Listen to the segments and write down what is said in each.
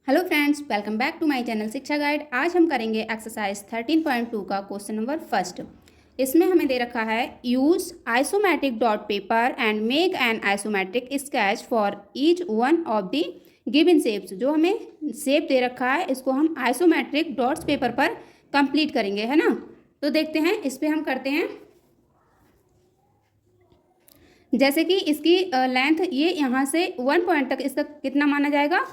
Hello friends, welcome back to my channel Shiksha guide. आज हम करेंगे एक्सरसाइज 13.2 का क्वेश्चन नंबर फर्स्ट। इसमें हमें दे रखा है use isometric dot paper and make an isometric sketch for each one of the given shapes. जो हमें शेप दे रखा है इसको हम आइसोमेट्रिक डॉट्स पेपर पर कंप्लीट करेंगे, है ना। तो देखते हैं, इस पर हम करते हैं। जैसे कि इसकी लेंथ ये यहाँ से 1 पॉइंट तक इसका कितना माना जाएगा।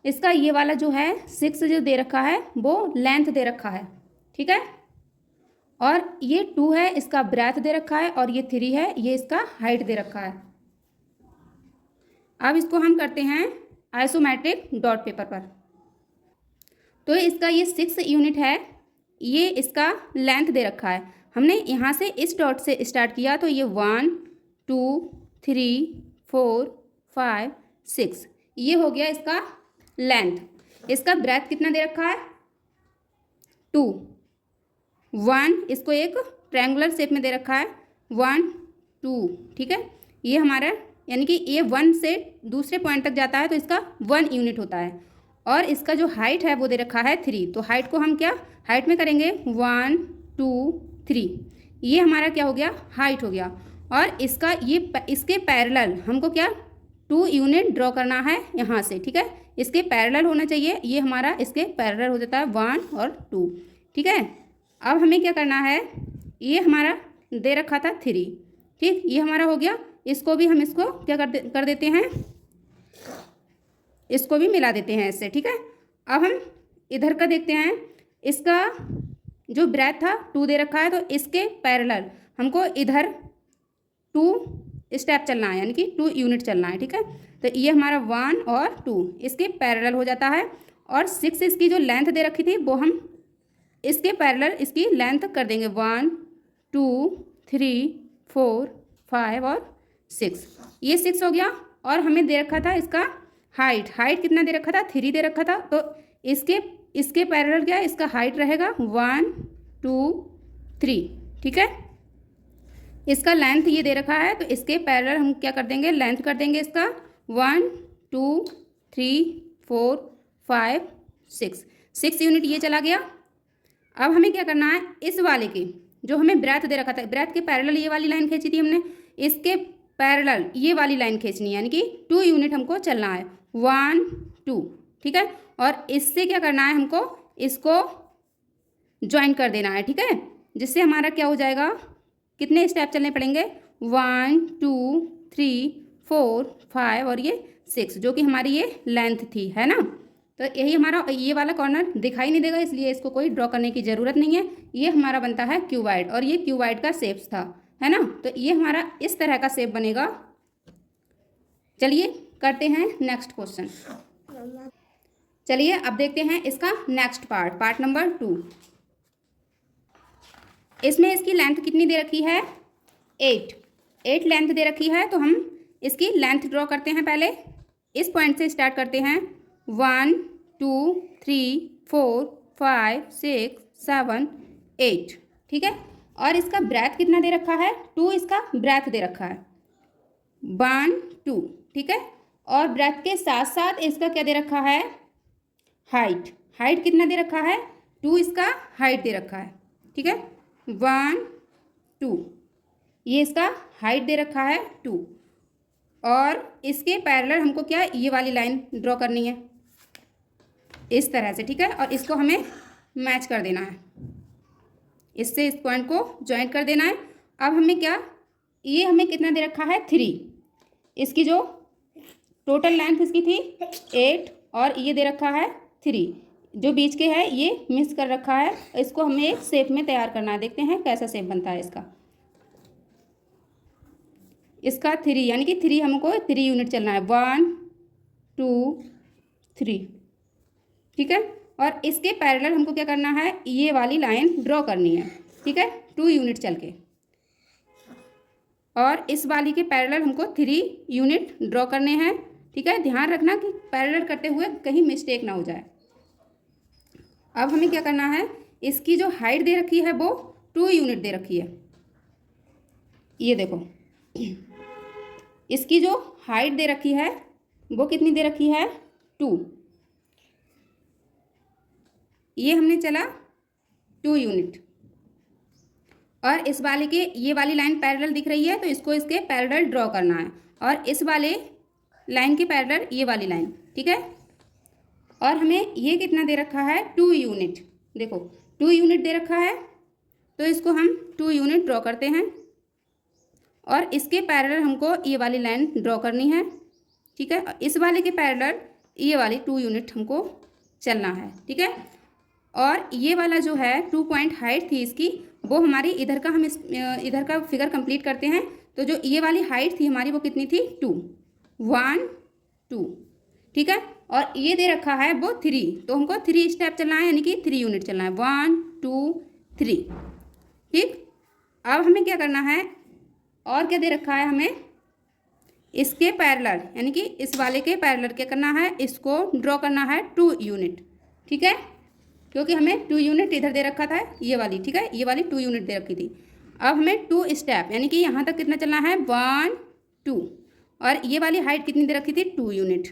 इसका ये वाला जो है 6 जो दे रखा है वो लेंथ दे रखा है, ठीक है। और ये 2 है, इसका ब्रेथ दे रखा है, और ये 3 है, ये इसका हाइट दे रखा है। अब इसको हम करते हैं आइसोमेट्रिक डॉट पेपर पर। तो इसका ये 6 यूनिट है, ये इसका लेंथ दे रखा है। हमने यहाँ से इस डॉट से स्टार्ट किया तो ये 1 2 3 4 5 6 ये हो गया इसका लेंथ। इसका ब्रेथ कितना दे रखा है 2 1, इसको एक ट्रायंगुलर शेप में दे रखा है 1 2, ठीक है। ये हमारा यानी कि ये 1 से दूसरे पॉइंट तक जाता है तो इसका 1 यूनिट होता है। और इसका जो हाइट है वो दे रखा है 3। तो हाइट को हम क्या हाइट में करेंगे 1 2 3, ये हमारा क्या हो गया हाइट हो गया। और इसका ये इसके पैरेलल हमको क्या 2 यूनिट ड्रॉ करना है यहाँ से, ठीक है। इसके पैरेलल होना चाहिए, ये हमारा इसके पैरेलल हो जाता है 1 और 2, ठीक है। अब हमें क्या करना है, ये हमारा दे रखा था 3, ठीक, ये हमारा हो गया। इसको भी हम इसको क्या कर देते हैं, इसको भी मिला देते हैं इससे, ठीक है। अब हम इधर का देखते हैं। इसका जो ब्रेथ था 2 दे रखा है तो इसके पैरेलल हमको इधर 2 स्टेप चलना है, यानी कि 2 यूनिट चलना है, ठीक है। तो ये हमारा 1 और 2 इसके पैरेलल हो जाता है। और 6 इसकी जो लेंथ दे रखी थी वो हम इसके पैरेलल इसकी लेंथ कर देंगे 1 2 3 4 5 और 6, ये 6 हो गया। और हमें दे रखा था इसका हाइट कितना दे रखा था 3 दे रखा था। तो इसके पैरेलल क्या है, इसका हाइट रहेगा 1 2 3, ठीक है। इसका लेंथ ये दे रखा है तो इसके पैरेलल हम क्या कर देंगे, लेंथ कर देंगे इसका 1 2 3 4 5 6 यूनिट ये चला गया। अब हमें क्या करना है, इस वाले की जो हमें ब्रेथ दे रखा था, ब्रेथ के पैरेलल ये वाली लाइन खींची थी हमने, इसके पैरेलल ये वाली लाइन खींचनी है, यानी कि 2 यूनिट हमको चलना है 1 2, ठीक है। और इससे क्या करना है, हमको इसको ज्वाइन कर देना है, ठीक है। जिससे हमारा क्या हो जाएगा, कितने स्टेप चलने पड़ेंगे 1 2 3 4 5 और ये 6, जो कि हमारी ये लेंथ थी, है ना। तो यही हमारा ये वाला कॉर्नर दिखाई नहीं देगा, इसलिए इसको कोई ड्रॉ करने की ज़रूरत नहीं है। ये हमारा बनता है क्यूबाइड, और ये क्यूबाइड का शेप्स था, है ना। तो ये हमारा इस तरह का शेप बनेगा। चलिए करते हैं नेक्स्ट क्वेश्चन। चलिए अब देखते हैं इसका नेक्स्ट पार्ट नंबर 2। इसमें इसकी लेंथ कितनी दे रखी है 8 लेंथ दे रखी है। तो हम इसकी लेंथ ड्रॉ करते हैं। पहले इस पॉइंट से स्टार्ट करते हैं 1 2 3 4 5 6 7 8, ठीक है। और इसका ब्रेथ कितना दे रखा है 2, इसका ब्रेथ दे रखा है 1 2, ठीक है। और ब्रेथ के साथ साथ इसका क्या दे रखा है हाइट कितना दे रखा है 2, इसका हाइट दे रखा है, ठीक है 1 2, ये इसका हाइट दे रखा है 2। और इसके पैरेलल हमको क्या ये वाली लाइन ड्रॉ करनी है इस तरह से, ठीक है। और इसको हमें मैच कर देना है, इससे इस पॉइंट को ज्वाइन कर देना है। अब हमें क्या, ये हमें कितना दे रखा है 3, इसकी जो टोटल लेंथ इसकी थी 8 और ये दे रखा है 3, जो बीच के है ये मिस कर रखा है। इसको हमें एक शेप में तैयार करना है, देखते हैं कैसा शेप बनता है इसका 3, यानी कि 3 हमको 3 यूनिट चलना है 1 2 3, ठीक है। और इसके पैरेलल हमको क्या करना है, ये वाली लाइन ड्रॉ करनी है, ठीक है 2 यूनिट चल के। और इस वाली के पैरेलल हमको 3 यूनिट ड्रॉ करने हैं, ठीक है। ध्यान रखना कि पैरेलल करते हुए कहीं मिस्टेक ना हो जाए। अब हमें क्या करना है, इसकी जो हाइट दे रखी है वो 2 यूनिट दे रखी है, ये देखो इसकी जो हाइट दे रखी है वो कितनी दे रखी है 2। ये हमने चला 2 यूनिट, और इस वाले के ये वाली लाइन पैरेलल दिख रही है तो इसको इसके पैरेलल ड्रॉ करना है, और इस वाले लाइन के पैरेलल ये वाली लाइन, ठीक है। और हमें ये कितना दे रखा है 2 यूनिट, देखो 2 यूनिट दे रखा है तो इसको हम 2 यूनिट ड्रॉ करते हैं, और इसके पैरेलल हमको ये वाली लाइन ड्रॉ करनी है, ठीक है। इस वाले के पैरेलल ये वाली 2 यूनिट हमको चलना है, ठीक है। और ये वाला जो है 2 पॉइंट हाइट थी इसकी, वो हमारी इधर का हम इधर का फिगर कंप्लीट करते हैं। तो जो ये वाली हाइट थी हमारी वो कितनी थी 2, 1 2, ठीक है। और ये दे रखा है वो 3, तो हमको 3 स्टेप चलना है, यानी कि 3 यूनिट चलना है, 1 2 3, ठीक। अब हमें क्या करना है, और क्या दे रखा है हमें, इसके पैरेलल यानी कि इस वाले के पैरेलल क्या करना है, इसको ड्रॉ करना है 2 यूनिट, ठीक है। क्योंकि हमें 2 यूनिट इधर दे रखा था ये वाली, ठीक है, ये वाली 2 यूनिट दे रखी थी। अब हमें 2 स्टेप यानी कि यहाँ तक कितना चलना है 1 2, और ये वाली हाइट कितनी दे रखी थी 2 यूनिट।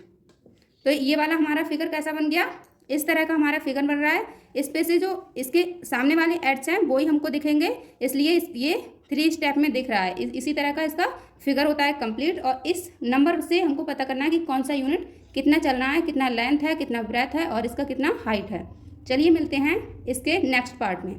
तो ये वाला हमारा फिगर कैसा बन गया, इस तरह का हमारा फिगर बन रहा है। इस पे से जो इसके सामने वाले एड्स हैं वो ही हमको दिखेंगे, इसलिए ये 3 स्टेप में दिख रहा है। इसी तरह का इसका फिगर होता है कंप्लीट, और इस नंबर से हमको पता करना है कि कौन सा यूनिट कितना चलना है, कितना लेंथ है, कितना ब्रेथ है और इसका कितना हाइट है। चलिए मिलते हैं इसके नेक्स्ट पार्ट में।